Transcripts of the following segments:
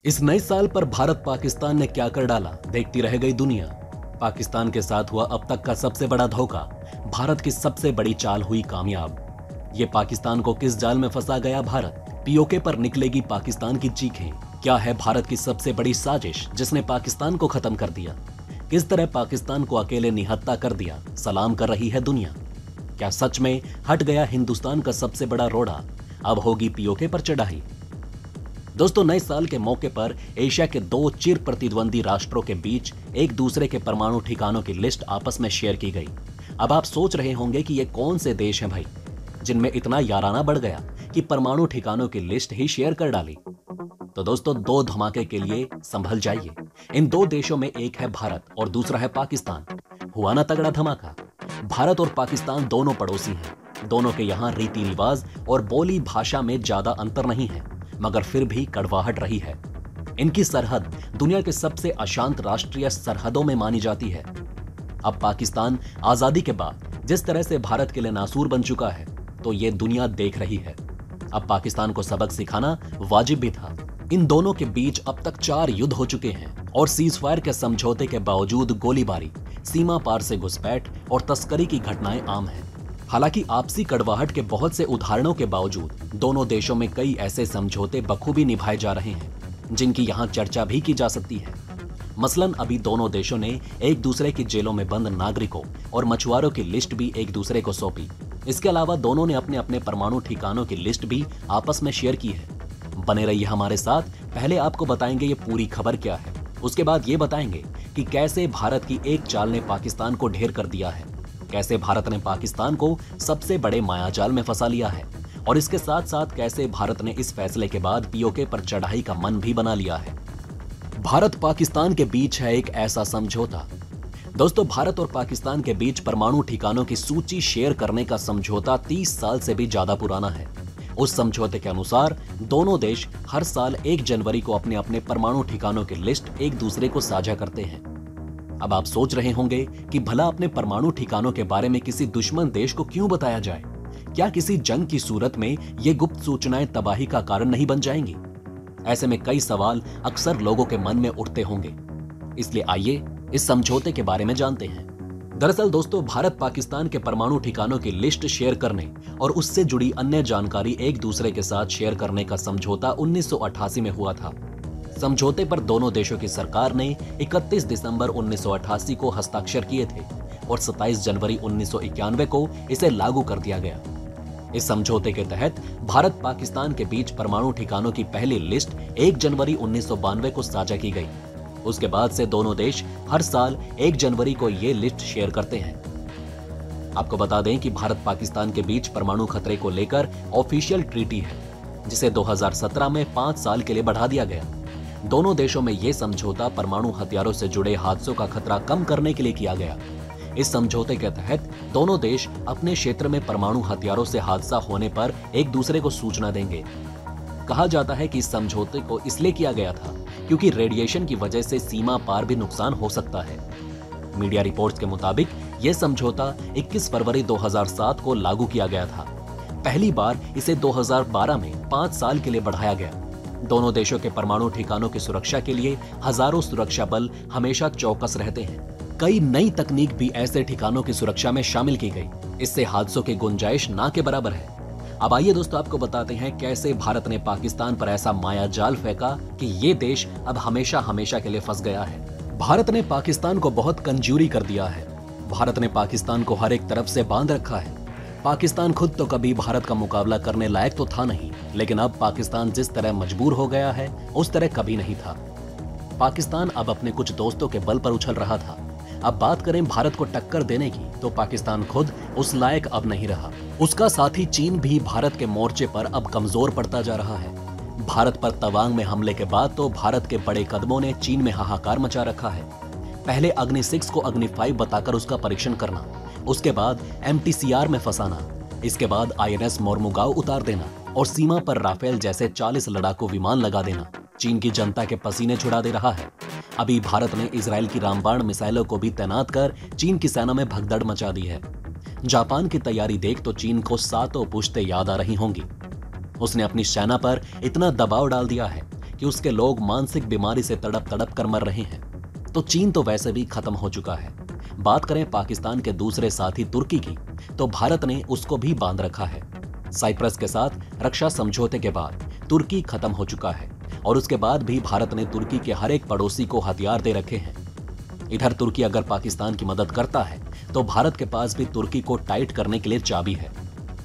इस नए साल पर भारत पाकिस्तान ने क्या कर डाला, देखती रह गई दुनिया। पाकिस्तान के साथ हुआ अब तक का सबसे बड़ा धोखा, भारत की सबसे बड़ी चाल हुई कामयाब। ये पाकिस्तान को किस जाल में फंसा गया भारत? पीओके पर निकलेगी पाकिस्तान की चीखें। क्या है भारत की सबसे बड़ी साजिश जिसने पाकिस्तान को खत्म कर दिया? किस तरह पाकिस्तान को अकेले निहत्ता कर दिया, सलाम कर रही है दुनिया। क्या सच में हट गया हिंदुस्तान का सबसे बड़ा रोड़ा? अब होगी पीओके पर चढ़ाई। दोस्तों, नए साल के मौके पर एशिया के दो चिर प्रतिद्वंदी राष्ट्रों के बीच एक दूसरे के परमाणु ठिकानों की लिस्ट आपस में शेयर की गई। अब आप सोच रहे होंगे कि ये कौन से देश हैं भाई, जिनमें इतना याराना बढ़ गया कि परमाणु ठिकानों की लिस्ट ही शेयर कर डाली। तो दोस्तों, दो धमाके के लिए संभल जाइए। इन दो देशों में एक है भारत और दूसरा है पाकिस्तान। हुआ ना तगड़ा धमाका। भारत और पाकिस्तान दोनों पड़ोसी हैं। दोनों के यहाँ रीति रिवाज और बोली भाषा में ज्यादा अंतर नहीं है, मगर फिर भी कड़वाहट रही है। इनकी सरहद दुनिया के सबसे अशांत राष्ट्रीय सरहदों में मानी जाती है। अब पाकिस्तान आजादी के बाद जिस तरह से भारत के लिए नासूर बन चुका है, तो ये दुनिया देख रही है। अब पाकिस्तान को सबक सिखाना वाजिब भी था। इन दोनों के बीच अब तक 4 युद्ध हो चुके हैं और सीजफायर के समझौते के बावजूद गोलीबारी, सीमा पार से घुसपैठ और तस्करी की घटनाएं आम हैं। हालांकि आपसी कड़वाहट के बहुत से उदाहरणों के बावजूद दोनों देशों में कई ऐसे समझौते बखूबी निभाए जा रहे हैं जिनकी यहाँ चर्चा भी की जा सकती है। मसलन अभी दोनों देशों ने एक दूसरे की जेलों में बंद नागरिकों और मछुआरों की लिस्ट भी एक दूसरे को सौंपी। इसके अलावा दोनों ने अपने अपने परमाणु ठिकानों की लिस्ट भी आपस में शेयर की है। बने रहिए हमारे साथ। पहले आपको बताएंगे ये पूरी खबर क्या है, उसके बाद ये बताएंगे कि कैसे भारत की एक चाल ने पाकिस्तान को ढेर कर दिया है, कैसे भारत ने पाकिस्तान को सबसे बड़े मायाजाल में फंसा लिया है, और इसके साथ साथ कैसे भारत ने इस फैसले के बाद पीओके पर चढ़ाई का मन भी बना लिया है। भारत पाकिस्तान के बीच है एक ऐसा समझौता। दोस्तों, भारत और पाकिस्तान के बीच परमाणु ठिकानों की सूची शेयर करने का समझौता 30 साल से भी ज्यादा पुराना है। उस समझौते के अनुसार दोनों देश हर साल 1 जनवरी को अपने अपने परमाणु ठिकानों की लिस्ट एक दूसरे को साझा करते हैं। अब आप सोच रहे होंगे कि भला अपने परमाणु ठिकानों के बारे में किसी दुश्मन देश को क्यों बताया जाए? क्या किसी जंग की सूरत में ये गुप्त सूचनाएं तबाही का कारण नहीं बन जाएंगी? ऐसे में कई सवाल अक्सर लोगों के मन में उठते होंगे। इसलिए आइए इस समझौते के बारे में जानते हैं। दरअसल दोस्तों, भारत पाकिस्तान के परमाणु ठिकानों की लिस्ट शेयर करने और उससे जुड़ी अन्य जानकारी एक दूसरे के साथ शेयर करने का समझौता 1988 में हुआ था। समझौते पर दोनों देशों की सरकार ने 31 दिसंबर 1988 को हस्ताक्षर किए थे और 27 जनवरी 1991 को इसे लागू कर दिया गया। इस समझौते के तहत भारत पाकिस्तान के बीच परमाणु ठिकानों की पहली लिस्ट 1 जनवरी 1992 को साझा की गई। उसके बाद से दोनों देश हर साल 1 जनवरी को ये लिस्ट शेयर करते हैं। आपको बता दें कि भारत पाकिस्तान के बीच परमाणु खतरे को लेकर ऑफिशियल ट्रीटी है, जिसे 2017 में 5 साल के लिए बढ़ा दिया गया। दोनों देशों में यह समझौता परमाणु हथियारों से जुड़े हादसों का खतरा कम करने के लिए किया गया। इस समझौते के तहत दोनों देश अपने क्षेत्र में परमाणु हथियारों से हादसा होने पर एक दूसरे को सूचना देंगे। कहा जाता है कि इस समझौते को इसलिए किया गया था क्योंकि रेडिएशन की वजह से सीमा पार भी नुकसान हो सकता है। मीडिया रिपोर्ट्स के मुताबिक यह समझौता 21 फरवरी 2007 को लागू किया गया था। पहली बार इसे 2012 में 5 साल के लिए बढ़ाया गया। दोनों देशों के परमाणु ठिकानों की सुरक्षा के लिए हजारों सुरक्षा बल हमेशा चौकस रहते हैं। कई नई तकनीक भी ऐसे ठिकानों की सुरक्षा में शामिल की गई। इससे हादसों की गुंजाइश ना के बराबर है। अब आइए दोस्तों, आपको बताते हैं कैसे भारत ने पाकिस्तान पर ऐसा माया जाल फेंका कि ये देश अब हमेशा हमेशा के लिए फंस गया है। भारत ने पाकिस्तान को बहुत कंजूरी कर दिया है। भारत ने पाकिस्तान को हर एक तरफ से बांध रखा है। पाकिस्तान खुद तो कभी भारत का मुकाबला करने लायक तो था नहीं, लेकिन अब पाकिस्तान जिस तरह मजबूर हो गया है उस तरह कभी नहीं था। पाकिस्तान अब अपने कुछ दोस्तों के बल पर उछल रहा था। अब बात करें भारत को टक्कर देने की, तो पाकिस्तान खुद उस लायक अब नहीं रहा। उसका साथी चीन भी भारत के मोर्चे पर अब कमजोर पड़ता जा रहा है। भारत पर तवांग में हमले के बाद तो भारत के बड़े कदमों ने चीन में हाहाकार मचा रखा है। पहले अग्नि 6 को अग्नि 5 बताकर उसका परीक्षण करना, उसके बाद MTCR में फंसाना, इसके बाद INS मोरमुगाओ उतार देना और सीमा पर राफेल जैसे 40 लड़ाकू विमान लगा देना चीन की जनता के पसीने छुड़ा दे रहा है। अभी भारत ने इजराइल की रामबाण मिसाइलों को भी तैनात कर चीन की सेना में भगदड़ मचा दी है। जापान की तैयारी देख तो चीन को सातों पुश्ते याद आ रही होंगी। उसने अपनी सेना पर इतना दबाव डाल दिया है कि उसके लोग मानसिक बीमारी से तड़प तड़प कर मर रहे हैं, तो चीन तो वैसे भी खत्म हो चुका है। बात करें पाकिस्तान के दूसरे साथी तुर्की की, तो भारत ने उसको भी बांध रखा है। साइप्रस के साथ रक्षा समझौते के बाद तुर्की खत्म हो चुका है और उसके बाद भी भारत ने तुर्की के हर एक पड़ोसी को हथियार दे रखे हैं। इधर तुर्की अगर पाकिस्तान की मदद करता है तो भारत के पास भी तुर्की को टाइट करने के लिए चाबी है।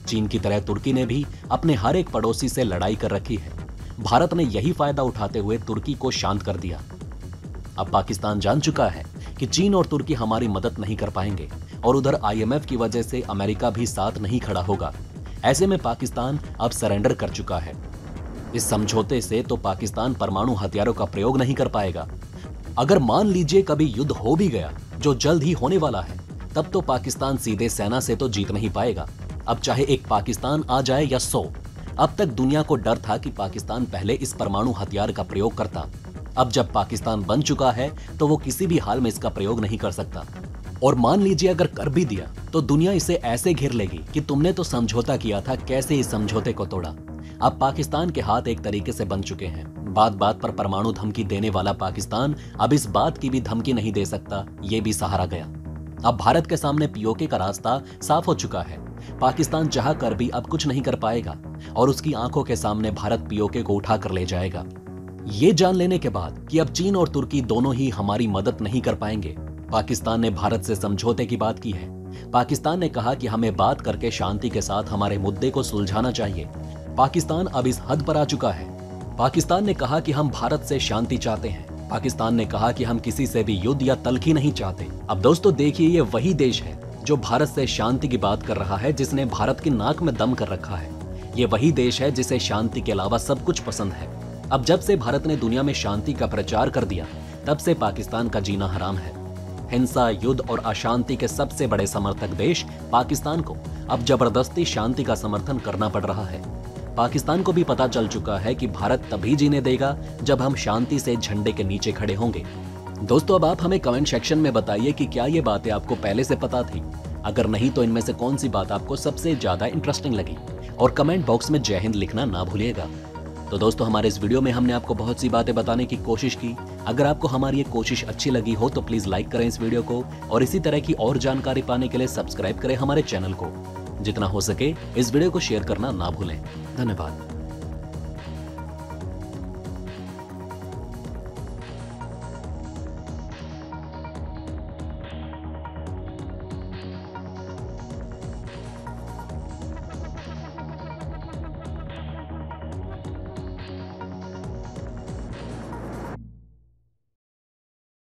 चीन की तरह तुर्की ने भी अपने हर एक पड़ोसी से लड़ाई कर रखी है। भारत ने यही फायदा उठाते हुए तुर्की को शांत कर दिया। अब पाकिस्तान जान चुका है कि चीन और तुर्की हमारी मदद नहीं कर पाएंगे और उधर IMF की वजह से अमेरिका भी साथ नहीं खड़ा होगा। ऐसे में पाकिस्तान अब सरेंडर कर चुका है। इस समझौते से तो पाकिस्तान परमाणु हथियारों का प्रयोग नहीं कर पाएगा। अगर मान लीजिए कभी युद्ध हो भी गया, जो जल्द ही होने वाला है, तब तो पाकिस्तान सीधे सेना से तो जीत नहीं पाएगा। अब चाहे एक पाकिस्तान आ जाए या 100, अब तक दुनिया को डर था कि पाकिस्तान पहले इस परमाणु हथियार का प्रयोग करता। अब जब पाकिस्तान बन चुका है तो वो किसी भी हाल में इसका प्रयोग नहीं कर सकता। और मान लीजिए अगर कर भी दिया तो दुनिया इसे ऐसे घेर लेगी कि तुमने तो समझौता किया था, कैसे इस समझौते को तोड़ा। अब पाकिस्तान के हाथ एक तरीके से बन चुके हैं। बात बात पर परमाणु धमकी देने वाला पाकिस्तान अब इस बात की भी धमकी नहीं दे सकता, ये भी सहारा गया। अब भारत के सामने POK का रास्ता साफ हो चुका है। पाकिस्तान चाह कर भी अब कुछ नहीं कर पाएगा और उसकी आंखों के सामने भारत POK को उठा कर ले जाएगा। ये जान लेने के बाद कि अब चीन और तुर्की दोनों ही हमारी मदद नहीं कर पाएंगे, पाकिस्तान ने भारत से समझौते की बात की है। पाकिस्तान ने कहा कि हमें बात करके शांति के साथ हमारे मुद्दे को सुलझाना चाहिए। पाकिस्तान अब इस हद पर आ चुका है। पाकिस्तान ने कहा कि हम भारत से शांति चाहते हैं। पाकिस्तान ने कहा कि हम किसी से भी युद्ध या तल्खी नहीं चाहते। अब दोस्तों देखिए, ये वही देश है जो भारत से शांति की बात कर रहा है, जिसने भारत की नाक में दम कर रखा है। ये वही देश है जिसे शांति के अलावा सब कुछ पसंद है। अब जब से भारत ने दुनिया में शांति का प्रचार कर दिया, तब से पाकिस्तान का जीना हराम है। हिंसा, युद्ध और अशांति के सबसे बड़े समर्थक देश पाकिस्तान को अब जबरदस्ती शांति का समर्थन करना पड़ रहा है। पाकिस्तान को भी पता चल चुका है कि भारत तभी जीने देगा जब हम शांति से झंडे के नीचे खड़े होंगे। दोस्तों, अब आप हमें कमेंट सेक्शन में बताइए कि क्या ये बातें आपको पहले से पता थी। अगर नहीं तो इनमें से कौन सी बात आपको सबसे ज्यादा इंटरेस्टिंग लगी, और कमेंट बॉक्स में जय हिंद लिखना ना भूलिएगा। तो दोस्तों, हमारे इस वीडियो में हमने आपको बहुत सी बातें बताने की कोशिश की। अगर आपको हमारी ये कोशिश अच्छी लगी हो तो प्लीज लाइक करें इस वीडियो को, और इसी तरह की और जानकारी पाने के लिए सब्सक्राइब करें हमारे चैनल को। जितना हो सके इस वीडियो को शेयर करना ना भूलें। धन्यवाद।